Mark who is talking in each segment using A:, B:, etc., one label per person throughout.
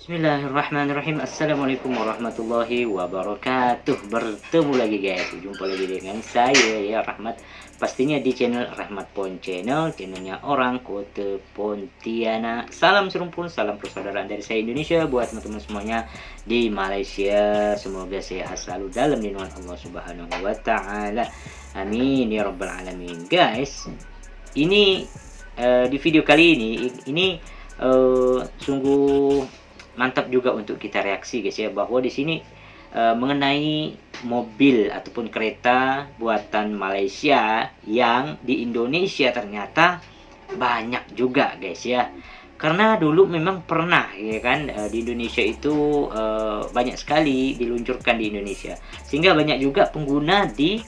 A: Bismillahirrahmanirrahim. Assalamualaikum warahmatullahi wabarakatuh. Bertemu lagi guys, jumpa lagi dengan saya ya Rahmat. Pastinya di channel Rahmat Pon Channel, channelnya orang Kota Pontianak. Salam serumpun, salam persaudaraan dari saya Indonesia buat teman-teman semuanya di Malaysia. Semoga sehat selalu dalam lindungan Allah Subhanahu wa taala. Amin ya rabbal alamin. Guys, ini di video kali ini sungguh mantap juga untuk kita reaksi guys ya, bahwa di sini mengenai mobil ataupun kereta buatan Malaysia yang di Indonesia ternyata banyak juga guys ya. Karena dulu memang pernah ya kan, di Indonesia itu banyak sekali diluncurkan di Indonesia, sehingga banyak juga pengguna di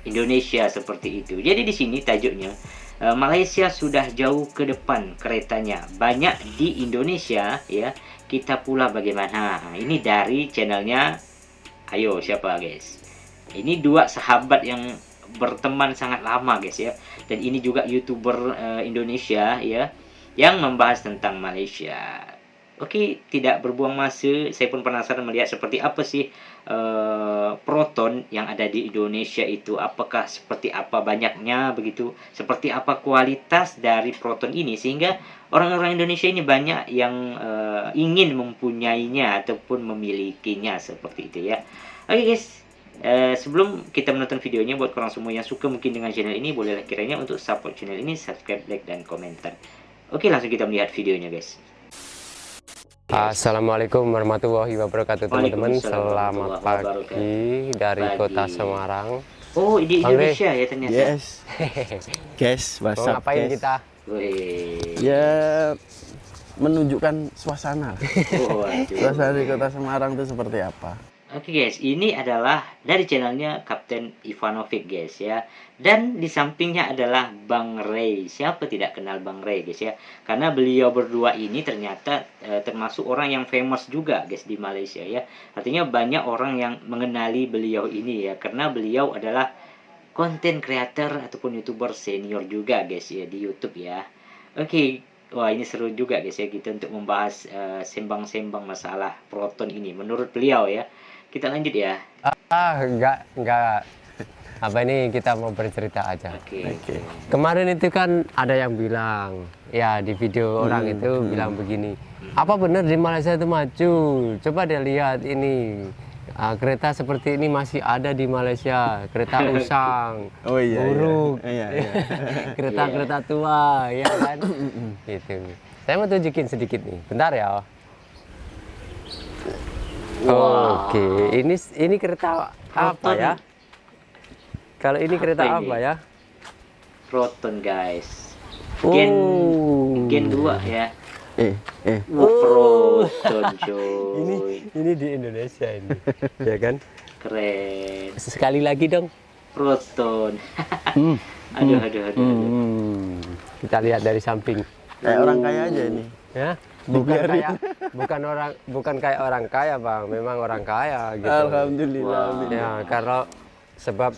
A: Indonesia seperti itu. Jadi di sini tajuknya Malaysia sudah jauh ke depan keretanya, banyak di Indonesia ya, kita pula bagaimana. Nah, ini dari channelnya, ayo siapa guys, ini dua sahabat yang berteman sangat lama guys ya, dan ini juga YouTuber Indonesia ya, yang membahas tentang Malaysia. Oke, tidak berbuang masa, saya pun penasaran melihat seperti apa sih Proton yang ada di Indonesia itu. Apakah seperti apa banyaknya begitu, seperti apa kualitas dari Proton ini, sehingga orang-orang Indonesia ini banyak yang ingin mempunyainya ataupun memilikinya seperti itu ya. Oke guys, sebelum kita menonton videonya, buat orang semua yang suka mungkin dengan channel ini, bolehlah kiranya untuk support channel ini, subscribe, like, dan komentar. Oke, langsung kita melihat videonya guys.
B: Assalamualaikum warahmatullahi wabarakatuh teman-teman. Selamat pagi dari Kota Semarang.
A: Oh, di Indonesia ya ternyata.
C: Yes. Guys,
B: Mau ngapain kita?
C: Ya, menunjukkan suasana.
A: Oh,
C: Suasana di Kota Semarang itu seperti apa?
A: Oke guys, ini adalah dari channelnya Kapten Ivanovic guys ya. Dan di sampingnya adalah Bang Ray. Siapa tidak kenal Bang Ray guys ya. Karena beliau berdua ini ternyata termasuk orang yang famous juga guys di Malaysia ya. Artinya banyak orang yang mengenali beliau ini ya. Karena beliau adalah content creator ataupun YouTuber senior juga guys ya di YouTube ya. Oke, wah ini seru juga guys ya, kita untuk membahas sembang-sembang masalah Proton ini menurut beliau ya. Kita lanjut ya.
B: Enggak. Apa ini, kita mau bercerita aja.
A: Oke.
B: Kemarin itu kan ada yang bilang, ya di video orang itu bilang begini, apa benar di Malaysia itu maju? Coba dia lihat ini, kereta seperti ini masih ada di Malaysia, kereta usang,
C: Oh iya.
B: buruk,
C: Iya.
B: kereta-kereta tua, ya kan? Gitu. Saya mau tunjukin sedikit nih, bentar ya.
A: Wow.
B: Oke, ini kereta apa
A: Proton.
B: ya? Kalau ini kereta
A: Apa
B: apa
A: ini?
B: ya?
A: Proton guys.
B: Oh.
A: Gen 2 ya. Proton coy.
B: Ini di Indonesia ini, ya kan?
A: Keren.
B: Sekali lagi dong.
A: Proton. Aduh.
B: Kita lihat dari samping.
C: Kayak orang kaya aja ini.
B: Ya, bukan kayak orang kaya bang, memang orang kaya gitu.
C: Alhamdulillah.
A: Wow.
B: Ya, karena sebab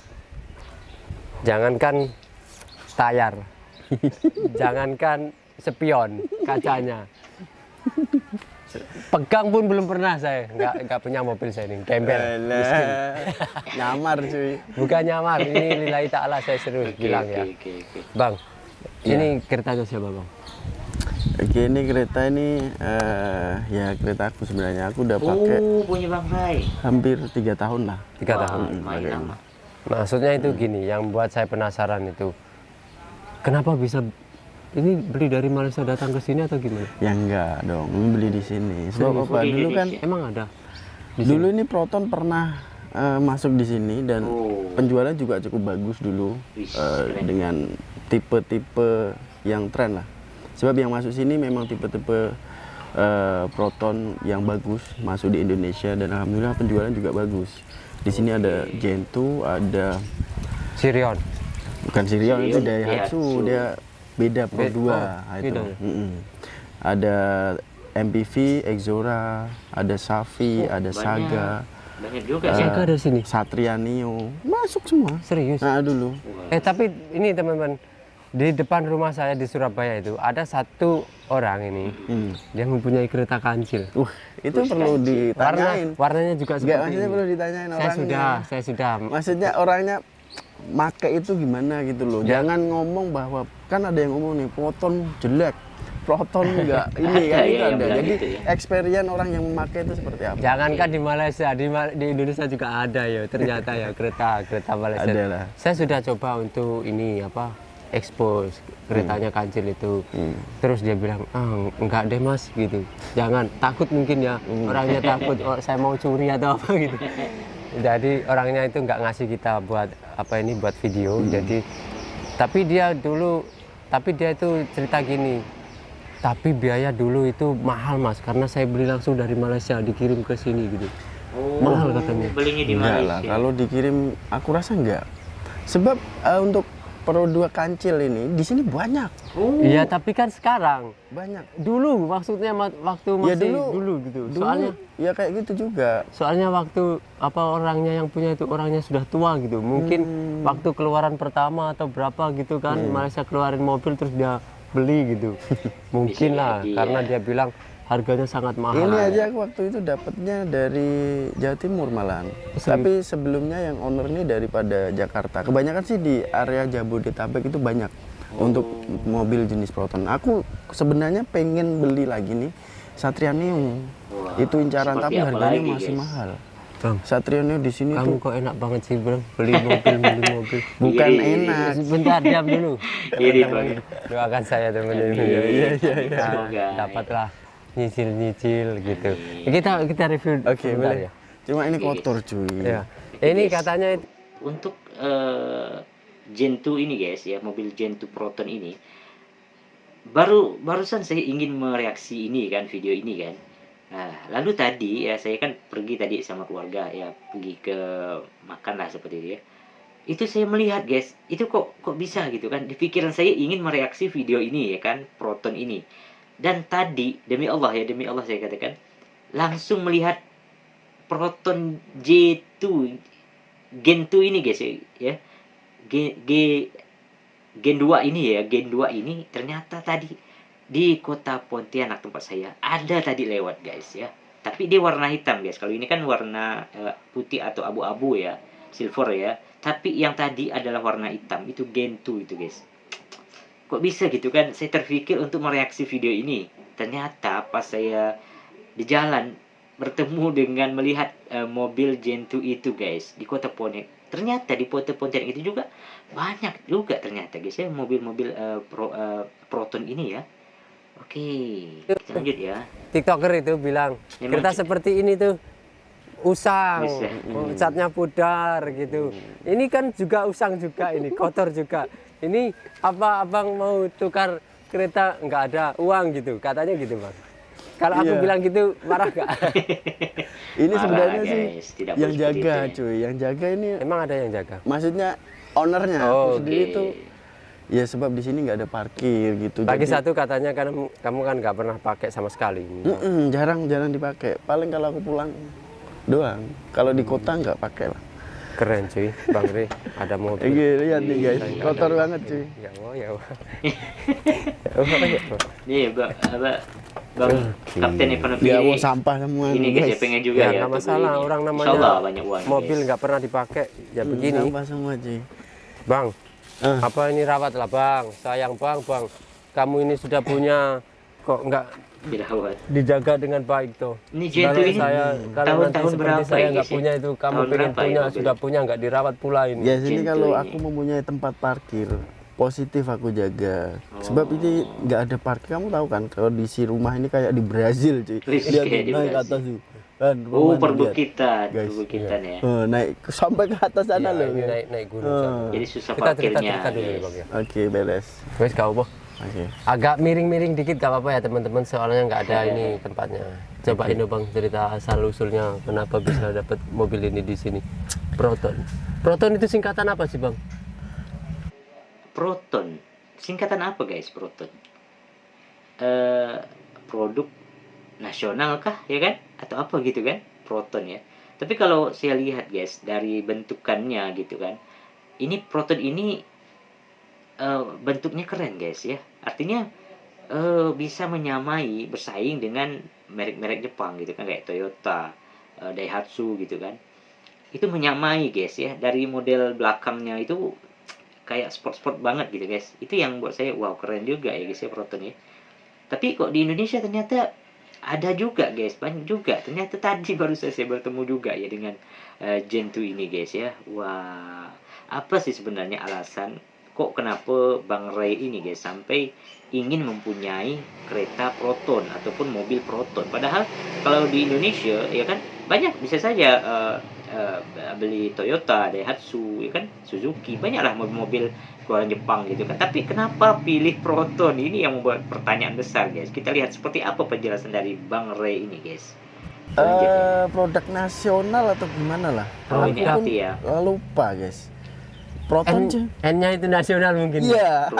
B: jangankan tayar, jangankan spion kacanya, pegang pun belum pernah saya, nggak punya mobil saya ini, gembel, miskin.
C: Nyamar cuy.
B: Bukan nyamar, ini lillahi ta'ala, saya serius bilang ya.
A: Oke.
B: Bang, ini kereta siapa bang?
C: Oke, ini kereta ini ya kereta aku sebenarnya. Aku udah pakai
A: Punya Bang Ray.
C: hampir 3 tahun lah.
B: 3 tahun.
A: Lumayan lama.
B: Maksudnya itu gini, yang buat saya penasaran itu, kenapa bisa ini beli dari Malaysia datang ke sini atau gimana?
C: Ya enggak dong, ini beli di sini. Sebab apa?
A: Di
C: Dulu kan
A: Indonesia.
B: Emang ada?
C: dulu ini Proton pernah masuk di sini dan
A: Oh.
C: penjualan juga cukup bagus dulu
A: Wih, keren.
C: dengan tipe-tipe yang tren lah. Sebab yang masuk sini memang tipe-tipe Proton yang bagus masuk di Indonesia dan alhamdulillah penjualan juga bagus. Di sini ada Gentoo, ada
B: Sirion.
C: bukan Sirion, itu
A: Sirion,
C: Daihatsu,
A: Daihatsu.
C: dia beda Pro 2 itu.
B: beda ya?
C: Ada MPV, Exora, ada Safi, ada
A: banyak.
C: Saga,
A: Banyak juga sih.
B: Saga ada sini.
C: Satria Neo, masuk semua.
B: Serius?
C: Nah dulu.
B: Tapi ini teman-teman, Di depan rumah saya di Surabaya itu ada satu orang ini, dia mempunyai kereta kancil.
C: Itu perlu ditanyain.
B: Warnanya juga
C: Enggak,
B: seperti
C: maksudnya
B: ini.
C: perlu ditanyain orangnya.
B: Saya sudah.
C: Maksudnya orangnya make itu gimana gitu loh. Jangan ngomong bahwa kan ada yang ngomong nih Proton jelek, Proton enggak ini kan
A: Ada
C: itu
A: ya yang
C: ada.
A: bilang
C: Jadi
A: gitu ya.
C: experience orang yang memakai itu seperti apa?
B: Jangankan di Malaysia, di Indonesia juga ada ya. Ternyata ya kereta Malaysia.
C: Ada lah.
B: Saya sudah coba untuk ini expose keretanya kancil itu. Terus dia bilang, enggak deh mas gitu. Jangan, takut mungkin ya. Orangnya takut, saya mau curi atau apa gitu. Jadi orangnya itu nggak ngasih kita buat buat video. Jadi tapi dia itu cerita gini. Tapi biaya dulu itu mahal mas, karena saya beli langsung dari Malaysia dikirim ke sini gitu. Mahal katanya.
A: Belinya di
C: Enggak
A: Malaysia.
C: lah, kalau dikirim aku rasa enggak. Sebab untuk Pro 2 kancil ini di sini banyak.
B: Iya tapi kan sekarang.
C: Banyak.
B: Dulu maksudnya waktu
C: Ya
B: masih dulu gitu. Soalnya
C: ya kayak gitu juga.
B: waktu orangnya yang punya itu orangnya sudah tua gitu. Mungkin waktu keluaran pertama atau berapa gitu kan Malaysia keluarin mobil terus dia beli gitu. Mungkin lah
A: jadi,
B: karena
A: ya.
B: dia bilang harganya sangat mahal.
C: Ini aja aku waktu itu dapatnya dari Jawa Timur malahan. Tapi sebelumnya yang owner ini daripada Jakarta. Kebanyakan sih di area Jabodetabek itu banyak untuk mobil jenis Proton. Aku sebenarnya pengen beli lagi nih Satria Neo.
A: Wah,
C: Itu incaran
A: seperti
C: tapi
A: apa
C: harganya
A: lagi,
C: masih
A: guys?
C: mahal.
B: Bang,
C: Satria Neo di sini
B: kamu
C: tuh
B: kok enak banget sih bang beli mobil.
C: bukan
A: Iri.
C: enak.
B: Sebentar diam dulu.
A: Iri, Bang.
B: Doakan saya teman-teman.
C: Iya.
A: Semoga.
B: Dapatlah nyicil gitu. Kita review
C: Oke,
B: sebentar
C: boleh.
B: ya.
C: Cuma ini kotor cuy.
B: Ya. Ini katanya
A: Untuk Gen 2 ini guys ya, mobil Gen 2 Proton ini barusan saya ingin mereaksi ini kan, video ini kan. Nah, lalu tadi ya saya kan pergi tadi sama keluarga ya, pergi ke makan lah seperti itu ya. Itu saya melihat guys, itu kok bisa gitu kan. Di pikiran saya ingin mereaksi video ini ya kan, Proton ini. Dan tadi demi Allah saya katakan langsung melihat Proton J2 Gen 2 ini guys ya. Gen 2 ini ya, Gen 2 ini ternyata tadi di kota Pontianak tempat saya ada tadi lewat guys ya. Tapi dia warna hitam guys. Kalau ini kan warna putih atau abu-abu ya, silver ya. Tapi yang tadi adalah warna hitam. Itu Gen 2 itu guys. Kok bisa gitu kan? Saya terpikir untuk mereaksi video ini. Ternyata pas saya di jalan bertemu dengan melihat mobil Gen 2 itu guys di kota Pontianak. Ternyata di kota Pontianak itu juga banyak juga ternyata guys ya mobil-mobil Proton ini ya. Oke, kita lanjut ya.
B: TikToker itu bilang
A: Memang
B: kereta seperti ini tuh usang,
A: Usang.
B: catnya pudar gitu. Ini kan juga usang juga ini, kotor juga. Ini apa abang mau tukar kereta nggak ada uang gitu, katanya gitu bang. Kalau aku
C: Iya.
B: bilang gitu marah nggak?
C: Ini
A: Marah,
C: sebenarnya sih
A: guys. Tidak
C: yang
A: boleh seperti
C: jaga
A: itu ya.
C: cuy. Yang jaga ini
B: Emang ada yang jaga?
C: maksudnya ownernya
B: Oh,
C: aku sendiri
A: Oke.
C: tuh ya sebab di sini nggak ada parkir gitu.
B: Bagi
C: Jadi,
B: satu katanya kan kamu kan nggak pernah pakai sama sekali.
C: jarang dipakai. Paling kalau aku pulang doang. Kalau di kota nggak pakai lah.
B: Keren cuy, Bang Ri, ada mobil.
C: Lihat nih guys,
B: Saya nggak
C: kotor
B: ada.
C: banget cuy.
B: Ya mau ya. Mau.
A: Nih, Bang Kapten Ekonomi
C: Ya
A: ini.
C: mau sampah semua
A: Ini
C: nih,
A: guys, saya pengen juga
B: Ya
A: ya.
B: nggak
A: untuk
B: masalah,
A: beli.
B: orang namanya
A: Insyaallah banyak uang.
B: mobil
A: guys.
B: nggak pernah dipakai ya begini.
C: Sampah semua cuy.
B: Bang,
C: Ah.
B: apa ini rawat lah bang, sayang bang, kamu ini sudah punya kok nggak
A: Dirawat.
B: dijaga dengan baik tuh.
A: Ini Gen 2
B: Kalau
A: ini
B: saya kalau nanti
A: tahun-tahun
B: seperti
A: berapa
B: saya
A: ya,
B: nggak
A: guys, ya?
B: punya itu, kamu
A: Tahun
B: pengen
A: berapa ya
B: punya,
A: mobil?
B: sudah punya nggak dirawat pula ini.
C: Ya sini
A: Gen
C: kalau
A: 2
C: aku
A: ini.
C: mempunyai tempat parkir positif aku jaga. Sebab ini nggak ada parkir. Kamu tahu kan kalau di si rumah ini kayak di Brazil cuy.
A: Wih,
C: Lihat
A: kayak
C: nih,
A: di
C: naik ke
A: Brazil.
C: atas tuh. Kan,
A: Oh,
C: rumah nih, lihat.
A: perbukitan,
C: Guys,
A: perbukitan ya.
C: Naik sampai ke atas sana
B: Ya,
C: loh.
B: ini
C: ya.
B: naik gunung.
C: Ah.
B: sana.
A: Jadi susah
B: Kita cerita
A: parkirnya.
B: dulu ya
A: guys.
B: bang ya.
C: Oke, beres.
B: Wes kau boh.
C: Oke.
B: Agak miring-miring dikit gak apa-apa ya teman-teman, soalnya nggak ada ini tempatnya. Coba ini bang cerita asal usulnya kenapa bisa dapat mobil ini di sini. Proton. Proton itu singkatan apa sih bang?
A: Proton. Singkatan apa guys, Proton? Produk nasional kah ya kan? Atau apa gitu kan? Proton ya. Tapi kalau saya lihat guys dari bentukannya gitu kan. Ini Proton ini bentuknya keren guys ya. Artinya bisa menyamai, bersaing dengan merek-merek Jepang gitu kan, kayak Toyota, Daihatsu gitu kan. Itu menyamai guys ya, dari model belakangnya itu kayak sport-sport banget gitu guys. Itu yang buat saya wow, keren juga ya guys ya Proton ya. Tapi kok di Indonesia ternyata ada juga guys, banyak juga. Ternyata tadi baru saya bertemu juga ya dengan Gen 2 ini guys ya. Wah, apa sih sebenarnya alasan kok kenapa Bang Ray ini guys sampai ingin mempunyai kereta Proton ataupun mobil Proton? Padahal kalau di Indonesia ya kan banyak, bisa saja beli Toyota, Daihatsu, ya kan, Suzuki, banyaklah mobil-mobil keluaran Jepang gitu kan. Tapi kenapa pilih Proton? Ini yang membuat pertanyaan besar guys. Kita lihat seperti apa penjelasan dari Bang Ray ini guys.
C: Produk nasional atau gimana lah?
A: Oh,
C: Aku
A: ini
C: pun
A: arti ya.
C: lupa guys. Proton cuy.
B: N-nya itu nasional mungkin.
C: Iya.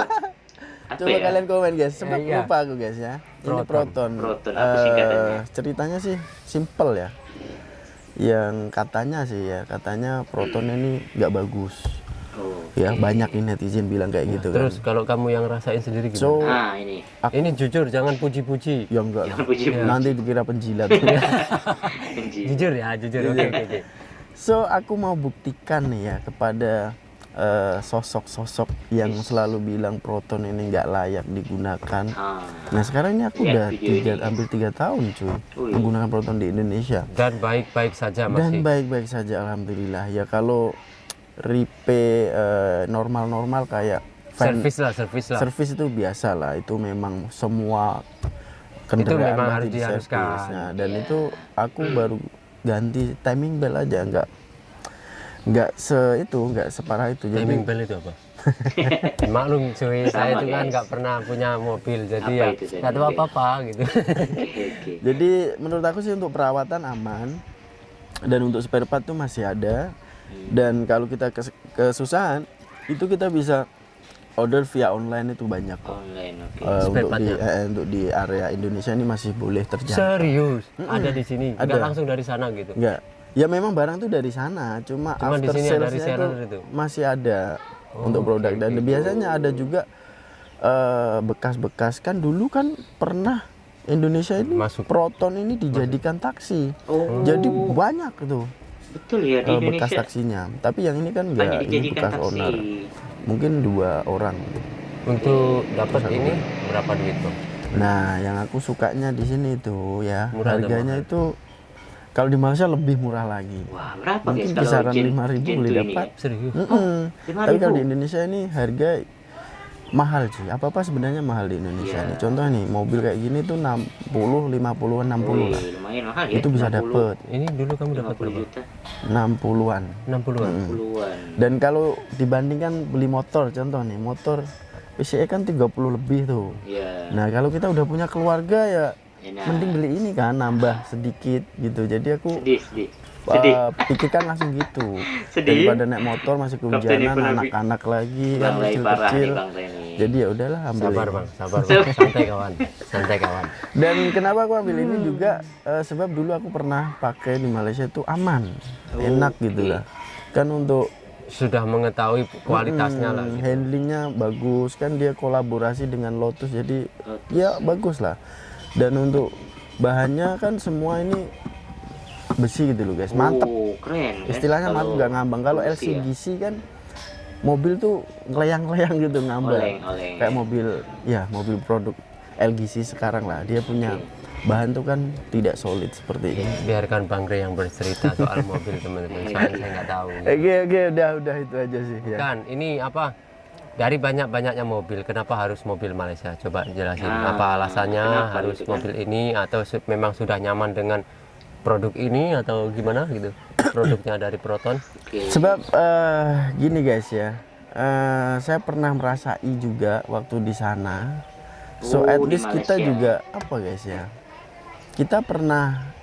A: Apa
C: Coba
A: ya?
C: kalian komen guys. Sebab
B: Iya.
C: lupa aku guys ya. Ini
B: Proton.
C: Proton.
A: Proton, apa singkatannya?
C: Ceritanya sih simple ya. Yang katanya sih ya, katanya Proton ini nggak bagus.
A: Oh,
C: Ya,
A: oke.
C: banyak netizen bilang kayak gitu kan.
B: Terus kalau kamu yang rasain sendiri gimana?
C: So,
A: Nah, ini.
B: Ini jujur, jangan puji-puji.
C: ya enggak lah.
A: Jangan puji-puji.
C: Nanti dikira penjilat.
B: Jujur ya, jujur. Oke, oke, oke.
C: So, aku mau buktikan nih ya kepada sosok-sosok yang selalu bilang Proton ini nggak layak digunakan.
A: Ah,
C: Nah, sekarang ini aku
A: Lihat
C: udah
A: video ini.
C: hampir 3 tahun cuy
A: Wih.
C: menggunakan Proton di Indonesia.
B: Dan baik-baik saja
C: Dan
B: masih.
C: baik-baik saja alhamdulillah. Ya kalau normal-normal kayak
B: Servis lah.
C: servis itu biasa lah. Itu memang semua kendaraan
B: memang
C: pasti
B: harus
C: diservis.
B: diharuskan.
C: Nah, dan itu aku baru ganti timing belt aja, nggak separah itu.
B: Timing
C: Jadi
B: belt itu apa? Maklum cuy, saya
A: Sama,
B: itu kan
A: guys.
B: nggak pernah punya mobil, jadi
A: Apa
B: ya
A: itu timing
B: nggak tahu
A: belt?
B: apa-apa gitu.
A: oke.
C: Jadi menurut aku sih untuk perawatan aman dan untuk spare part tuh masih ada. Dan kalau kita kesusahan itu kita bisa order via online, itu banyak kok.
A: Online, oke.
C: Untuk
B: partnya?
C: untuk di area Indonesia ini masih boleh terjadi.
B: Serius, ada di sini, nggak
C: Ada.
B: langsung dari sana gitu.
C: Enggak. Ya memang barang tuh dari sana, cuma
B: Cuma di
C: after
B: sini ada
C: sales-nya
B: reseller
C: itu
B: itu?
C: masih ada untuk
B: oke,
C: produk. Dan
B: oke.
C: biasanya ada juga bekas-bekas, kan dulu kan pernah Indonesia ini
B: Masuk.
C: Proton ini dijadikan taksi.
A: Oh,
C: Jadi banyak tuh
A: betul ya di
C: bekas
A: Indonesia
C: taksinya. Tapi yang ini kan
A: banyak
C: enggak, ini
A: dijadikan
C: bekas
A: taksi.
C: owner. Mungkin 2 orang.
B: Untuk dapat ini berapa duit bang?
C: Nah, yang aku sukanya di sini tuh ya,
B: Murah atau
C: harganya itu kalau di Malaysia lebih murah lagi.
A: Wah, berapa
C: Mungkin
A: guys kalau
C: kisaran
A: Gen
C: 5.000
A: Gen
C: boleh
A: 2 ini
C: dapat.
A: ya?
B: Serius?
C: Mm-mm.
A: 5.000.
C: Tapi kalau di Indonesia ini harga mahal cuy. Apa-apa sebenarnya mahal di Indonesia
A: Iya.
C: nih. Contoh nih, mobil kayak gini tuh 60, 50-an, 60 lah.
A: Wih, lumayan mahal ya.
C: Itu bisa
A: 60,
C: dapet
B: Ini dulu kamu dapat
A: 50
B: berapa?
A: juta,
C: 60-an.
B: 60-an.
A: 60-an.
C: Dan kalau dibandingkan beli motor, contoh nih, motor PCE kan 30 lebih tuh.
A: Iya.
C: Nah, kalau kita udah punya keluarga ya
A: Enak.
C: mending beli ini kan, nambah sedikit gitu. Jadi aku
A: Sedih. Sedih.
C: pikirkan langsung gitu.
A: Sedih.
C: Daripada naik motor masih
A: Kapten
C: kehujanan,
A: ekonomi.
C: anak-anak lagi kan
A: Bang Ray parah nih
C: kecil-kecil.
A: Bang Ray nih.
C: Jadi ya udahlah ambil
B: Sabar
C: ini.
B: bang, sabar bang. Santai kawan, santai kawan.
C: Dan kenapa aku ambil ini juga sebab dulu aku pernah pakai di Malaysia itu aman, enak gitu lah. Kan untuk
B: Sudah mengetahui kualitasnya lah. Gitu.
C: handlingnya bagus, kan dia kolaborasi dengan Lotus, jadi
A: Lotus.
C: ya bagus lah. Dan untuk bahannya kan semua ini besi gitu loh guys, mantep.
A: Oh, keren. kan?
C: Istilahnya mantep, nggak ngambang. Kalau
A: besi ya.
C: LCGC kan mobil tuh ngelayang-layang gitu, ngambang.
A: Oleng.
C: Kayak mobil produk LGC sekarang lah, dia punya bahan tuh kan tidak solid seperti ini.
B: Biarkan Bang Ray yang bercerita soal mobil teman-teman. Soalnya saya nggak tahu.
C: Oke, udah itu aja sih ya.
B: Kan ini apa? Dari banyak-banyaknya mobil, kenapa harus mobil Malaysia? Coba jelasin.
A: Nah,
B: apa alasannya
A: kenapa
B: harus
A: gitu kan?
B: mobil ini atau memang sudah nyaman dengan produk ini atau gimana gitu? Produknya dari Proton.
A: Oke.
C: Sebab gini guys ya, saya pernah merasai juga waktu di sana. So
A: Oh,
C: at
A: di
C: least kita
A: Malaysia.
C: juga apa guys ya, kita pernah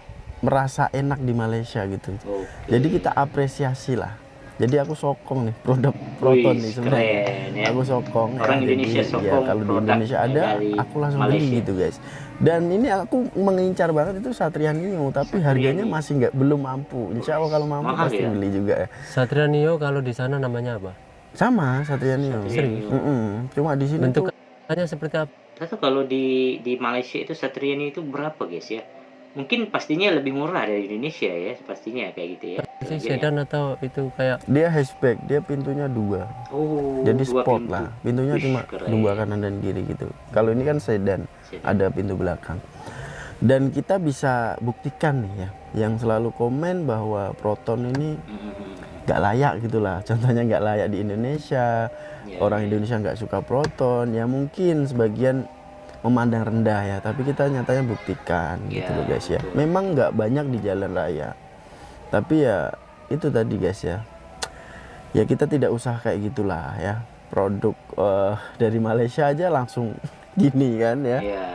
C: merasa enak di Malaysia gitu.
A: Oke.
C: Jadi kita apresiasi lah. Jadi aku sokong nih produk Proton
A: Wih,
C: nih sebenarnya.
A: keren ya.
C: Aku sokong.
A: Orang
C: Jadi,
A: Indonesia
C: ya
A: sokong
C: kalau di
A: produk
C: Indonesia ada,
A: dari
C: aku langsung beli
A: Malaysia.
C: gitu guys. Dan ini aku mengincar banget itu Satria Neo, tapi harganya
A: Neo.
C: masih belum mampu. Insya Allah kalau mampu
A: Mahal
C: pasti
A: ya?
C: beli juga ya.
B: Satria Neo kalau di sana namanya apa?
C: Sama Satria Neo.
A: Satria Neo.
C: Cuma di sini tuh
B: Bentukannya seperti apa?
A: Atau kalau di Malaysia itu Satria Neo itu berapa guys ya? Mungkin pastinya lebih murah dari Indonesia ya, pastinya kayak gitu ya.
B: Sih
A: Harganya.
B: sedan atau itu kayak
C: dia hatchback, dia pintunya 2.
A: Oh,
C: Jadi
A: dua
C: sport
A: pintu.
C: lah. Pintunya
A: Wih,
C: cuma
A: keren.
C: 2 kanan dan kiri gitu. Kalau ini kan sedan,
A: Sedan.
C: ada pintu belakang. Dan kita bisa buktikan nih ya, yang selalu komen bahwa Proton ini nggak layak gitulah. Contohnya nggak layak di Indonesia.
A: Ya,
C: Orang Indonesia nggak suka Proton. Ya mungkin sebagian memandang rendah ya, tapi kita nyatanya buktikan gitu
A: Ya,
C: loh guys ya.
A: betul.
C: Memang nggak banyak di jalan raya, tapi ya itu tadi guys ya. Ya kita tidak usah kayak gitulah ya. Produk dari Malaysia aja langsung gini kan ya.
A: Ya.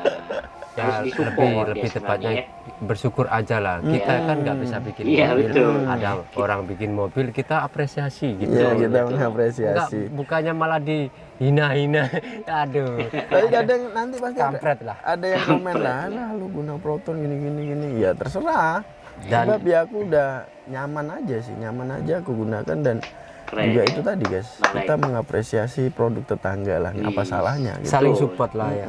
B: ya
A: Harus disupport
B: lebih
A: ya
B: tepatnya
A: sebenarnya
B: bersyukur aja lah. Kita kan nggak bisa bikin
A: Iya,
B: mobil.
A: betul.
B: Ada orang bikin mobil, kita apresiasi gitu.
C: Iya, kita
A: betul.
C: mengapresiasi.
B: Bukannya malah dihina-hina. Aduh.
C: Tapi kadang nanti pasti
B: Kampret lah.
C: ada yang komen lah, "Lah lu guna Proton gini. Ya terserah.
B: Dan-
C: Sebab ya aku udah nyaman aja sih, nyaman aja aku gunakan dan
A: Keren
C: juga
A: ya.
C: itu tadi guys,
A: Malah
C: kita mengapresiasi produk tetangga lah, apa
A: Iya.
C: salahnya gitu.
B: Saling support lah ya.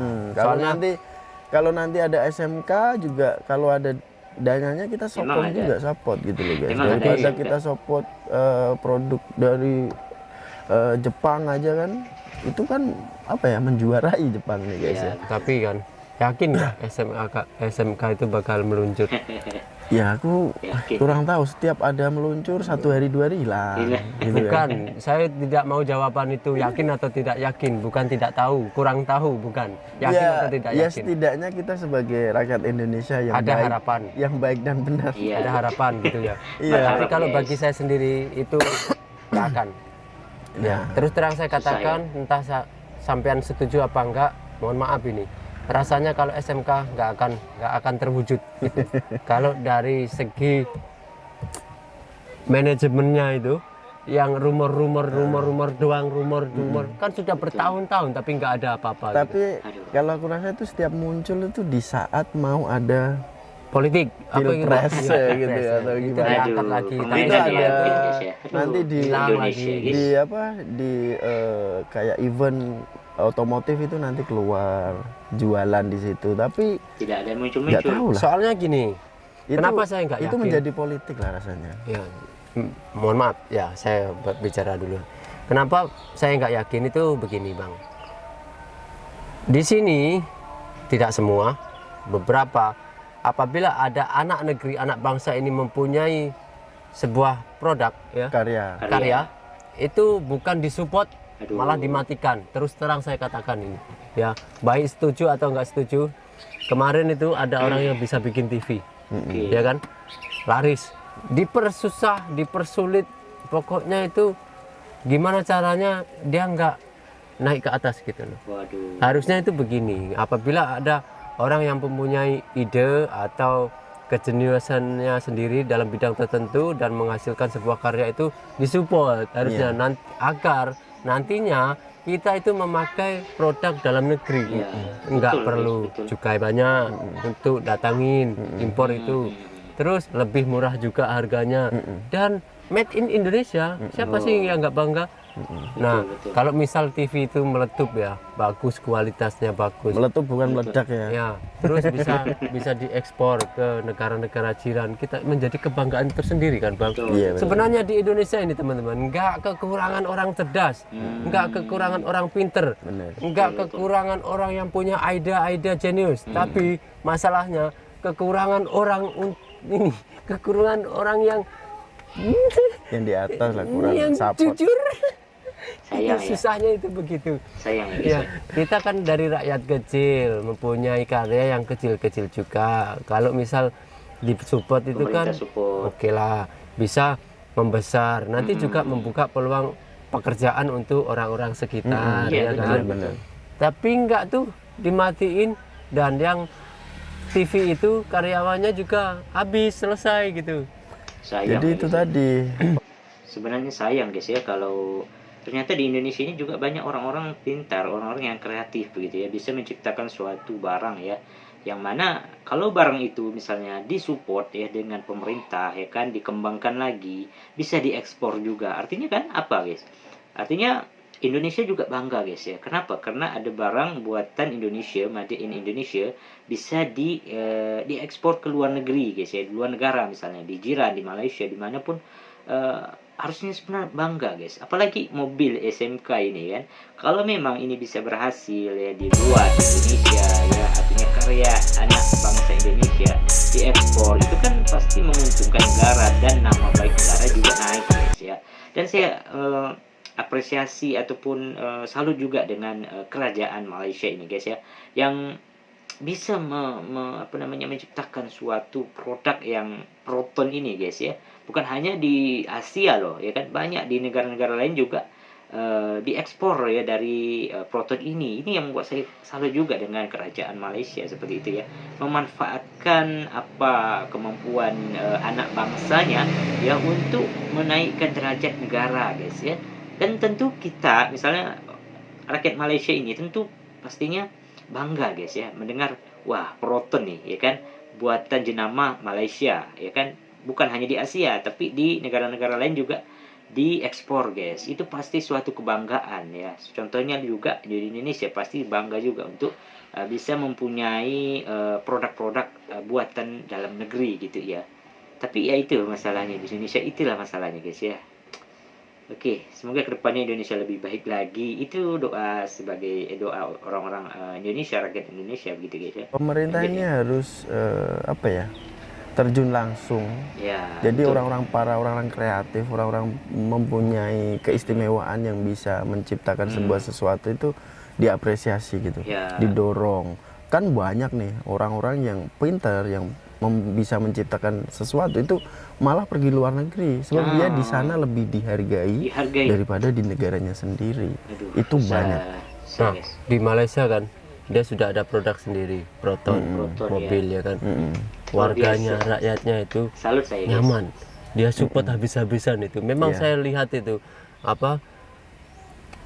C: Kalau nanti ada SMK juga, kalau ada dananya kita support
A: ada.
C: juga support gitu loh guys.
A: Emang ada
C: Daripada
A: SMK.
C: kita support produk dari Jepang aja kan, itu kan apa ya, menjuarai Jepang nih guys
A: Iya.
C: ya.
B: Tapi kan yakin nggak SMK itu bakal meluncur?
C: Ya aku
A: Yakin.
C: kurang tahu, setiap ada meluncur 1 hari 2 hari hilang.
A: Iya.
C: Gitu
B: Bukan,
C: kan.
B: saya tidak mau jawaban itu yakin atau tidak yakin, bukan tidak tahu, kurang tahu, bukan yakin
C: Ya,
B: atau tidak
C: ya
B: yakin.
C: setidaknya kita sebagai rakyat Indonesia yang
B: Ada
C: baik,
B: harapan,
C: yang baik dan benar.
A: Iya.
B: ada harapan gitu ya.
C: Iya.
B: Tapi kalau
A: Yes.
B: bagi saya sendiri itu nggak akan. Ya, terus terang saya katakan, entah sampean setuju apa enggak, mohon maaf ini. Rasanya kalau SMK nggak akan terwujud. Gitu. Kalau dari segi manajemennya itu, yang rumor doang, rumor kan sudah bertahun-tahun tapi nggak ada apa-apa. Gitu.
C: Tapi
A: Aduh.
C: kalau aku rasa itu setiap muncul itu di saat mau ada
B: Politik
C: Pilpres,
B: Iya,
C: gitu
B: pilpres,
C: ya, atau
B: Itu
C: gimana.
B: diangkat
A: Aduh,
B: lagi.
A: permainan
C: itu
A: ya,
C: ada
A: guys ya. Aduh,
C: nanti di
B: hilang
A: Indonesia,
B: lagi.
A: guys.
C: di apa di kayak event otomotif itu nanti keluar jualan di situ, tapi
A: Tidak ada
C: nggak
A: muncul-muncul.
C: tahu lah.
B: Soalnya gini,
C: Itu,
B: kenapa saya nggak
C: itu
B: yakin?
C: menjadi politik lah rasanya.
B: Ya, mohon maaf ya, saya bicara dulu. Kenapa saya nggak yakin itu begini, Bang. Di sini tidak semua, beberapa. Apabila ada anak negeri, anak bangsa ini mempunyai sebuah produk, ya, karya, itu bukan disupport,
A: Aduh.
B: malah dimatikan. Terus terang saya katakan ini, ya, baik setuju atau nggak setuju. Kemarin itu ada orang yang bisa bikin TV,
A: Oke.
B: ya kan, laris, dipersusah, dipersulit, pokoknya itu gimana caranya dia nggak naik ke atas gitu loh.
A: Waduh.
B: Harusnya itu begini, apabila ada orang yang mempunyai ide atau kejeniusannya sendiri dalam bidang tertentu dan menghasilkan sebuah karya itu disupport harusnya agar nantinya kita itu memakai produk dalam negeri.
A: Iya,
B: Nggak
A: betul,
B: perlu
A: betul.
B: cukai banyak untuk datangin impor itu. Terus lebih murah juga harganya dan made in Indonesia. Siapa sih yang nggak bangga? Nah,
A: betul.
B: kalau misal TV itu meletup ya, bagus, kualitasnya bagus.
C: Meletup bukan meledak ya.
B: Ya, terus bisa diekspor ke negara-negara jiran. Kita menjadi kebanggaan tersendiri kan, Bang.
A: Betul.
C: Iya, benar.
B: Sebenarnya di Indonesia ini teman-teman, nggak kekurangan orang cerdas, nggak kekurangan orang pinter,
C: Benar.
B: nggak kekurangan orang yang punya ide-ide jenius. Tapi masalahnya kekurangan orang ini, kekurangan orang yang
C: Yang di atas lah kurang
B: yang
C: support.
B: jujur.
A: Sayang
B: Itu
A: ya.
B: susahnya itu begitu.
A: Sayang ya.
B: Ya, kita kan dari rakyat kecil, mempunyai karya yang kecil-kecil juga. Kalau misal disupport itu kan,
A: Pemerintah support.
B: oke lah, bisa membesar. Nanti juga membuka peluang pekerjaan untuk orang-orang sekitar,
A: Iya,
B: ya
A: betul,
B: kan.
C: benar.
B: Tapi enggak tuh dimatiin dan yang TV itu karyawannya juga habis selesai gitu.
A: Sayang.
C: Jadi
A: ya,
C: itu
A: guys.
C: tadi.
A: Sebenarnya sayang guys ya kalau ternyata di Indonesia ini juga banyak orang-orang pintar, orang-orang yang kreatif begitu ya, bisa menciptakan suatu barang ya, yang mana kalau barang itu misalnya disupport ya dengan pemerintah ya kan, dikembangkan lagi, bisa diekspor juga. Artinya kan apa guys? Artinya Indonesia juga bangga guys ya. Kenapa? Karena ada barang buatan Indonesia, made in Indonesia bisa diekspor ke luar negeri guys ya, di luar negara misalnya di Jiran, di Malaysia, dimanapun harusnya sebenarnya bangga guys. Apalagi mobil SMK ini kan. Kalau memang ini bisa berhasil ya dibuat di Indonesia ya, artinya karya anak bangsa Indonesia diekspor, itu kan pasti menguntungkan negara dan nama baik negara juga naik guys ya. Dan saya apresiasi ataupun salut juga dengan kerajaan Malaysia ini guys ya, yang bisa menciptakan suatu produk yang proton ini guys ya. Bukan hanya di Asia loh ya kan, banyak di negara-negara lain juga diekspor ya dari proton ini. Ini yang membuat saya salut juga dengan kerajaan Malaysia seperti itu ya, memanfaatkan apa kemampuan anak bangsanya ya untuk menaikkan derajat negara guys ya. Dan tentu kita misalnya rakyat Malaysia ini tentu pastinya bangga guys ya mendengar wah proton nih ya kan, buatan jenama Malaysia ya kan, bukan hanya di Asia tapi di negara-negara lain juga diekspor guys. Itu pasti suatu kebanggaan ya. Contohnya juga di Indonesia pasti bangga juga untuk bisa mempunyai produk-produk buatan dalam negeri gitu ya. Tapi ya itu masalahnya di Indonesia, itulah masalahnya guys ya. Oke, semoga kedepannya Indonesia lebih baik lagi. Itu doa sebagai doa orang-orang Indonesia, rakyat Indonesia begitu guys ya.
C: Pemerintah ini harus apa ya, terjun langsung.
A: Ya,
C: Jadi
A: betul.
C: orang-orang kreatif, orang-orang mempunyai keistimewaan yang bisa menciptakan sebuah sesuatu itu diapresiasi gitu,
A: Ya.
C: didorong. Kan banyak nih orang-orang yang pintar yang bisa menciptakan sesuatu itu malah pergi luar negeri sebab dia di sana lebih dihargai daripada di negaranya sendiri.
A: Aduh,
C: Itu
A: susah,
C: banyak.
A: susah,
B: Nah,
A: guys.
B: di Malaysia kan dia sudah ada produk sendiri, proton,
A: Proton,
B: mobil ya kan.
C: Mm-mm.
B: Warganya,
A: biasa.
B: rakyatnya itu
A: Salut saya guys.
B: nyaman. Dia support habis-habisan itu. Memang
C: Iya.
B: saya lihat itu apa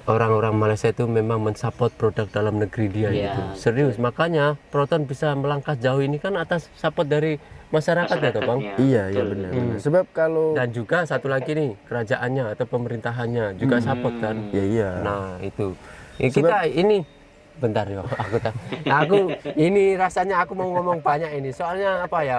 B: orang-orang Malaysia itu memang mensupport produk dalam negeri dia
A: Iya,
B: gitu. Serius, makanya Proton bisa melangkah jauh ini kan atas support dari masyarakat ya toh, Bang.
A: Masyarakatnya,
C: Iya, iya
A: betul.
C: benar. Sebab kalau
B: Dan juga satu lagi nih, kerajaannya atau pemerintahannya juga support kan.
C: ya iya.
B: Nah, itu. Ya, kita ini bentar yo, aku ini rasanya aku mau ngomong banyak ini. Soalnya apa ya?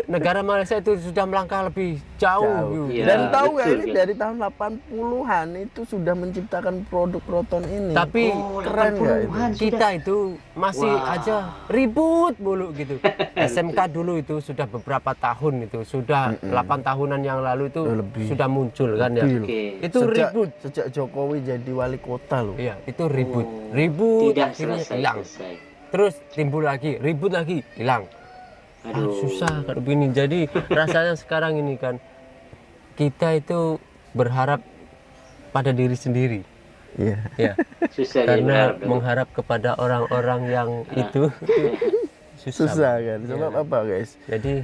B: Negara Malaysia itu sudah melangkah lebih jauh.
C: Jauh.
A: Iya,
C: Dan tahu nggak
A: betul,
C: ini
A: gitu.
C: dari tahun 80-an itu sudah menciptakan produk proton ini.
B: Tapi
C: keren nggak itu?
A: 80-an
B: kita itu masih
A: Wah.
B: aja ribut mulu gitu. SMK dulu itu sudah beberapa tahun itu, sudah 8 tahunan yang lalu itu
C: Lebih.
B: sudah muncul kan ya.
C: Lebih loh.
A: Oke.
B: Itu ribut.
C: Sejak Jokowi jadi wali kota loh.
B: Iya, itu ribut. Ribut
A: Tidak
B: akhirnya
A: selesai,
B: hilang.
A: selesai.
B: Terus timbul lagi, ribut lagi, hilang.
A: Aduh.
B: Susah kalau begini. Jadi rasanya sekarang ini kan kita itu berharap pada diri sendiri.
C: Iya.
B: Ya.
A: Susah jadi
B: Karena
A: berharap dong.
B: mengharap kepada orang-orang yang itu susah.
C: Susah kan. Sebab
B: Iya.
C: apa guys?
B: Jadi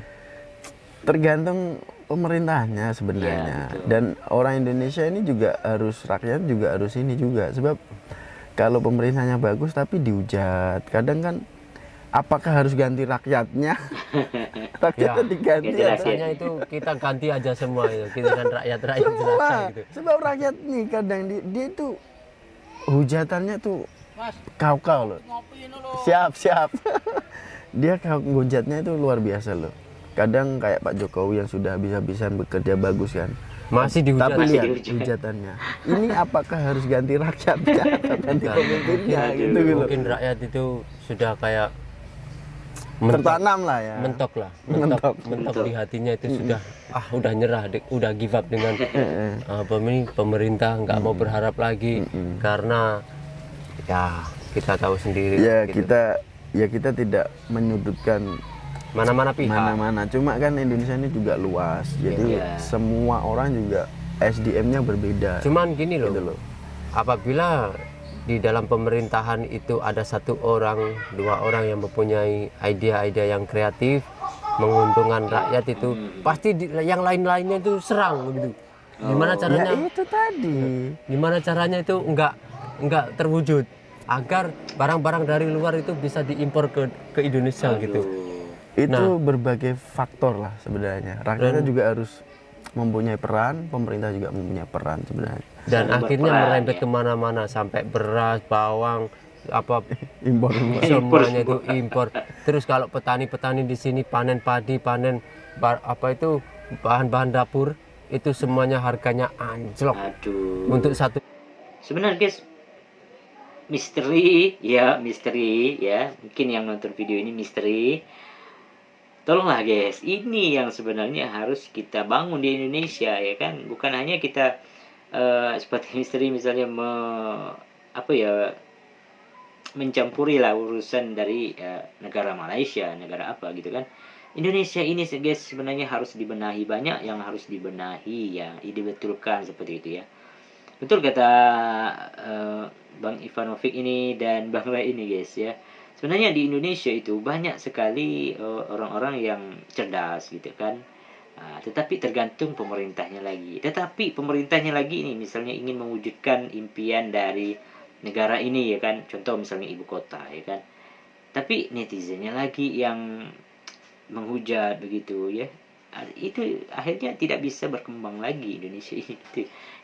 C: Tergantung pemerintahnya sebenarnya.
A: Iya, betul.
C: Dan orang Indonesia ini juga harus, rakyat juga harus ini juga. Sebab kalau pemerintahnya bagus tapi dihujat, kadang kan apakah harus ganti rakyatnya? Rakyatnya
B: Ya,
C: diganti
A: ganti
C: atau
B: rasanya itu kita ganti aja semua ya. Kita kan rakyat-rakyat jelata
C: Semua.
B: gitu.
C: Sebab rakyat nih kadang dia itu hujatannya tuh kau-kau loh. Siap. Dia hujatnya itu luar biasa loh. Kadang kayak Pak Jokowi yang sudah habis-habisan bekerja bagus kan.
B: Masih dihujat.
C: Tapi
A: Masih
C: lihat
A: dihujat.
C: hujatannya. Ini apakah harus ganti rakyatnya atau ganti pemimpinnya
A: Aduh.
C: gitu gitu.
B: Mungkin rakyat itu sudah kayak mentok,
C: Tertanam lah ya.
B: mentok lah,
C: Mentok.
B: mentok di hatinya itu sudah udah nyerah, udah give up dengan pemerintah, nggak mau berharap lagi karena ya kita tahu sendiri
C: Ya
B: gitu.
C: kita tidak menyudutkan
B: Mana-mana pihak.
C: mana-mana. Cuma kan Indonesia ini juga luas. Jadi
A: Iya.
C: semua orang juga SDM-nya berbeda.
B: Cuman gini loh,
C: Gitu loh.
B: apabila di dalam pemerintahan itu ada 1 orang, 2 orang yang mempunyai ide-ide yang kreatif, menguntungkan rakyat itu, pasti yang lain-lainnya itu serang gitu. Gimana caranya?
C: Ya itu tadi.
B: Gimana caranya itu enggak terwujud agar barang-barang dari luar itu bisa diimpor ke Indonesia gitu.
C: Itu berbagai faktor lah sebenarnya. Rakyatnya juga harus mempunyai peran, pemerintah juga mempunyai peran sebenarnya.
B: Dan
A: Saling
B: akhirnya
A: berperan,
B: merembet
A: ya.
B: kemana-mana sampai beras, bawang, apa
C: Impor.
B: semuanya itu impor. Terus kalau petani-petani di sini panen padi, panen apa itu bahan-bahan dapur, itu semuanya harganya anjlok
A: Aduh.
B: untuk satu.
A: Sebenarnya guys, misteri ya, mungkin yang nonton video ini misteri. Tolonglah guys, ini yang sebenarnya harus kita bangun di Indonesia ya kan, bukan hanya kita seperti misteri misalnya mencampuri lah urusan dari negara Malaysia, negara apa gitu kan. Indonesia ini guys sebenarnya harus dibenahi, banyak yang harus dibenahi ya, dibetulkan seperti itu ya. Betul kata Bang Ivanovic ini dan Bang Ray ini guys ya. Sebenarnya di Indonesia itu banyak sekali orang-orang yang cerdas gitu kan. Tetapi tergantung pemerintahnya lagi. Tetapi pemerintahnya lagi ini misalnya ingin mewujudkan impian dari negara ini ya kan. Contoh misalnya ibu kota ya kan. Tapi netizennya lagi yang menghujat begitu ya. Itu akhirnya tidak bisa berkembang lagi Indonesia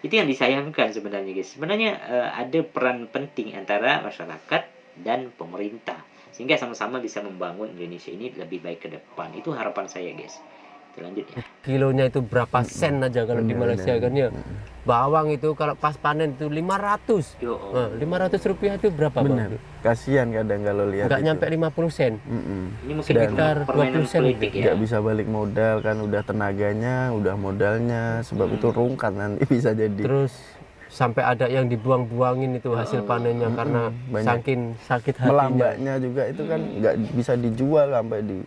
A: itu yang disayangkan sebenarnya guys. Sebenarnya ada peran penting antara masyarakat dan pemerintah sehingga sama-sama bisa membangun Indonesia ini lebih baik ke depan. Itu harapan saya guys. Kita lanjut ya.
B: Kilonya itu berapa sen aja kalau di Malaysia kan ya. Bawang itu kalau pas panen itu 500.
A: Yo,
B: Nah, 500 rupiah itu berapa
C: Benar.
B: Bang?
C: Kasihan kadang kalau lihat
B: Nggak
C: itu.
B: nyampe 50 sen.
A: ini mungkin
B: Sekitar
A: permainan
B: 20 sen
A: politik ya.
C: Nggak bisa balik modal kan, udah tenaganya, udah modalnya, sebab itu rungkat nanti bisa jadi.
B: Terus sampai ada yang dibuang-buangin itu hasil panennya karena
C: banyak.
B: saking sakit hatinya.
C: Melambatnya juga itu kan nggak bisa dijual sampai di,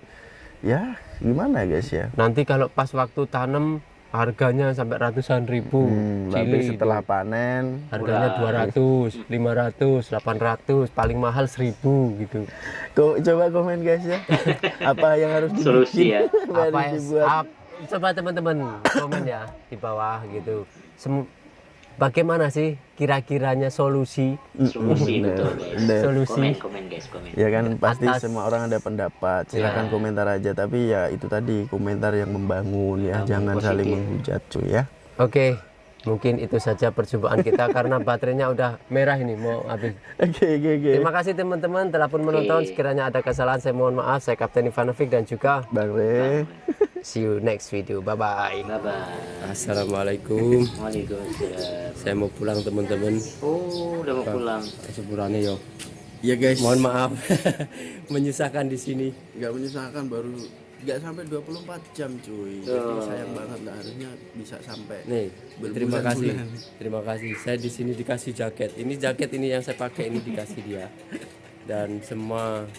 C: ya gimana guys ya.
B: Nanti kalau pas waktu tanam harganya sampai ratusan ribu.
C: Tapi
B: Cili
C: setelah
B: itu.
C: panen
B: Harganya 200, 500, 800, paling mahal 1000 gitu.
C: coba komen guys ya. Apa yang harus dibikin?
A: Solusi ya.
C: Harus
B: Apa ya?
C: dibuat.
B: Coba teman-teman komen ya di bawah gitu. Bagaimana sih kira-kiranya solusi?
A: Solusi
C: Bener,
A: betul guys.
C: bener.
B: Solusi
A: Komen guys, komen.
C: Ya kan pasti
B: Atas-
C: semua orang ada pendapat, silakan
B: Ya.
C: komentar aja, tapi ya itu tadi komentar yang membangun ya,
A: Membangun,
C: jangan
A: positif.
C: saling menghujat cuy ya.
B: Oke, mungkin itu saja perjumpaan kita karena baterainya udah merah ini mau habis.
C: Oke.
B: Terima kasih teman-teman telah pun menonton. Sekiranya ada kesalahan saya mohon maaf. Saya Kapten Ivanovic dan juga
C: Bang Re.
B: see you next video. Bye bye.
A: Bye bye.
B: Assalamualaikum.
A: Waalaikumsalam.
B: Saya mau pulang teman-teman.
A: Oh, udah mau pulang.
B: Sebulannya yo.
C: Ya guys,
B: Mohon maaf menyusahkan di sini.
C: nggak menyusahkan, baru nggak sampai 24 jam cuy. Jadi sayang banget, nggak harusnya bisa sampai.
B: Nih, terima
C: Berbulan-bulan.
B: kasih. Terima kasih. Saya di sini dikasih jaket. Ini jaket ini yang saya pakai ini dikasih dia. Dan semua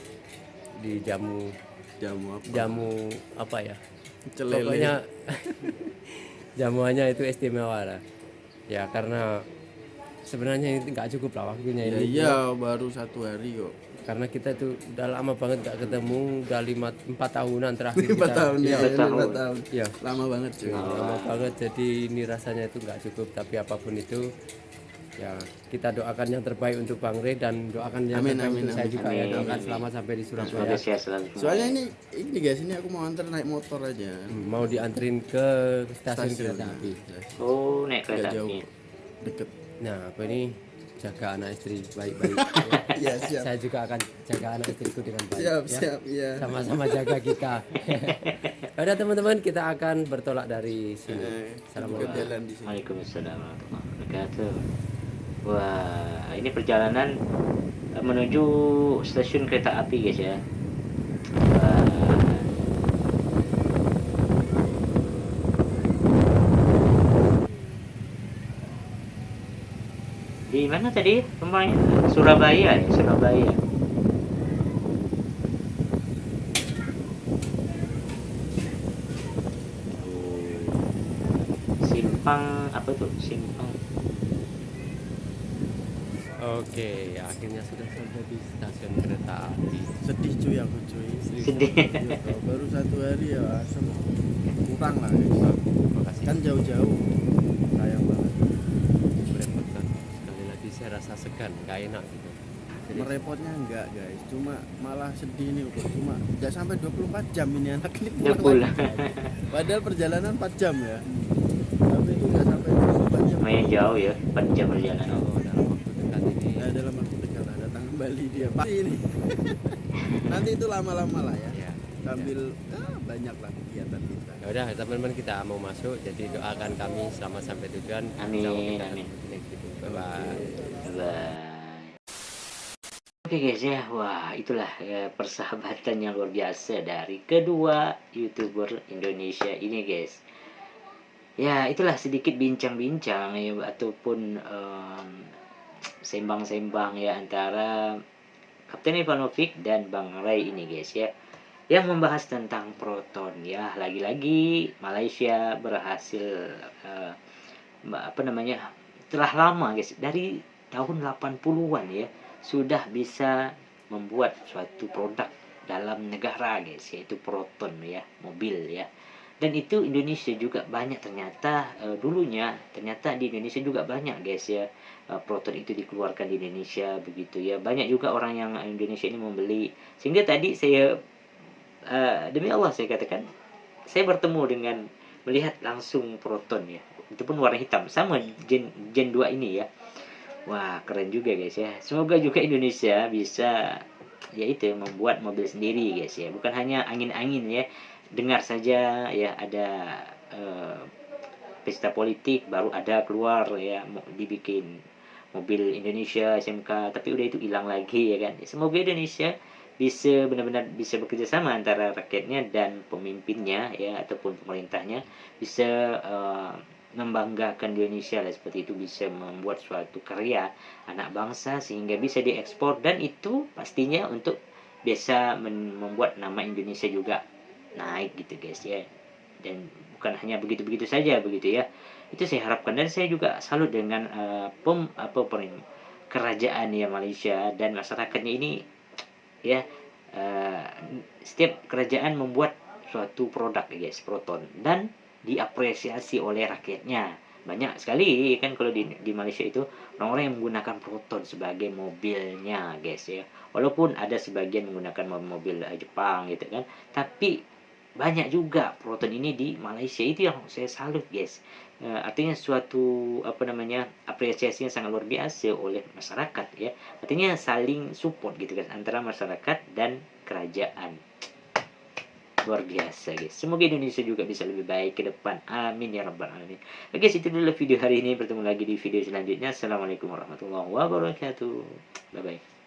B: dijamu
C: Jamu apa?
B: jamu apa ya?
C: Celele.
B: Pokoknya jamuannya itu istimewa lah. Ya karena sebenarnya ini nggak cukup lah waktunya
C: Ya,
B: ini.
C: iya, baru 1 hari kok.
B: Karena kita tuh udah lama banget nggak ketemu, udah 4 tahunan terakhir
C: 4
B: kita.
C: tahun ya,
B: Iya,
C: 4 tahun.
B: Iya.
C: Lama banget cuy.
B: Lama banget, jadi ini rasanya itu nggak cukup. Tapi apapun itu, ya kita doakan yang terbaik untuk Bang Rey dan doakan yang
C: Amin,
B: terbaik
C: amin,
B: untuk saya
C: amin.
B: juga ya.
A: Amin,
B: Doakan
A: amin.
B: selamat sampai di
A: Semoga
B: Surabaya.
A: sehat selalu.
C: Soalnya ini guys, ini aku mau antar naik motor aja.
B: Mau dianterin ke stasiun
C: Stasiun.
B: kereta api.
A: Oh, naik kereta
C: Nggak jauh,
A: api.
C: deket.
B: Nah, apa ini jaga anak istri baik-baik.
C: Iya, siap.
B: Saya juga akan jaga anak istriku dengan baik.
C: Siap,
B: ya.
C: siap, iya.
B: Sama-sama jaga kita. Udah teman-teman, kita akan bertolak dari sini.
C: Buka
B: Assalamualaikum.
C: jalan di sini.
A: Waalaikumsalam warahmatullahi wabarakatuh. Wah, ini perjalanan menuju stasiun kereta api guys ya. Wah. Di mana tadi rumahnya? Surabaya ya, Surabaya. Simpang apa tuh? Simpang.
B: Oke, akhirnya sudah sampai di stasiun kereta api.
C: Sedih cuy aku cuy.
A: Sedih.
C: Ya, baru 1 hari ya asem. Kurang lah guys.
B: Terima kasih.
C: Kan jauh-jauh. Sayang banget.
B: Merepotkan. Sekali lagi saya rasa segan, nggak enak gitu. Jadi
C: Merepotnya enggak guys, cuma malah sedih nih kok, cuma nggak sampai 24 jam ini anak ini
A: Ya
C: pulang
A: pulang.
C: lagi. Padahal perjalanan 4 jam ya.
A: lumayan jauh ya, 4 jam perjalanan.
B: Oh, dalam waktu dekat ini.
C: Dalam waktu dekat lah datang kembali dia pasti ini. Nanti itu lama-lama lah ya.
B: Ya.
C: Sambil banyak lah kegiatan kita.
B: Ya udah teman-teman, kita mau masuk, jadi doakan kami selamat sampai tujuan.
A: Amin,
B: Insya Allah kita
A: amin.
B: naik gitu. Bye.
A: Bye. Oke guys ya, wah itulah ya, persahabatan yang luar biasa dari kedua YouTuber Indonesia ini guys. Ya itulah sedikit bincang-bincang ya, ataupun sembang-sembang ya antara Kapten Ivanovic dan Bang Ray ini guys ya, yang membahas tentang Proton ya. Lagi-lagi Malaysia berhasil telah lama guys, dari tahun 80-an ya, sudah bisa membuat suatu produk dalam negara guys, yaitu Proton ya, mobil ya. Dan itu Indonesia juga banyak ternyata, dulunya ternyata di Indonesia juga banyak guys ya, Proton itu dikeluarkan di Indonesia begitu ya. Banyak juga orang yang Indonesia ini membeli, sehingga tadi saya demi Allah saya katakan, saya bertemu dengan melihat langsung Proton ya, itu pun warna hitam sama Gen 2 ini ya. Wah keren juga guys ya. Semoga juga Indonesia bisa ya itu membuat mobil sendiri guys ya, bukan hanya angin-angin ya. Dengar saja ya ada pesta politik baru ada keluar ya, dibikin mobil Indonesia SMK, tapi udah itu hilang lagi ya kan. Semoga Indonesia bisa benar-benar bisa bekerja sama antara rakyatnya dan pemimpinnya ya, ataupun pemerintahnya, bisa membanggakan Indonesia lah, seperti itu, bisa membuat suatu karya anak bangsa sehingga bisa diekspor, dan itu pastinya untuk bisa membuat nama Indonesia juga naik gitu guys ya. Dan bukan hanya begitu-begitu saja begitu ya, itu saya harapkan. Dan saya juga salut dengan kerajaan ya Malaysia dan masyarakatnya ini ya. Setiap kerajaan membuat suatu produk ya guys, Proton, dan diapresiasi oleh rakyatnya. Banyak sekali kan kalau di Malaysia itu orang-orang yang menggunakan Proton sebagai mobilnya guys ya. Walaupun ada sebagian menggunakan mobil Jepang gitu kan, tapi banyak juga Proton ini di Malaysia. Itu yang saya salut guys. Artinya suatu apresiasi yang sangat luar biasa oleh masyarakat ya. Artinya saling support gitu kan antara masyarakat dan kerajaan. Luar biasa guys. Semoga Indonesia juga bisa lebih baik ke depan. Amin ya rabbal alamin. Oke, itu dulu video hari ini. Bertemu lagi di video selanjutnya. Assalamualaikum warahmatullahi wabarakatuh. Bye bye.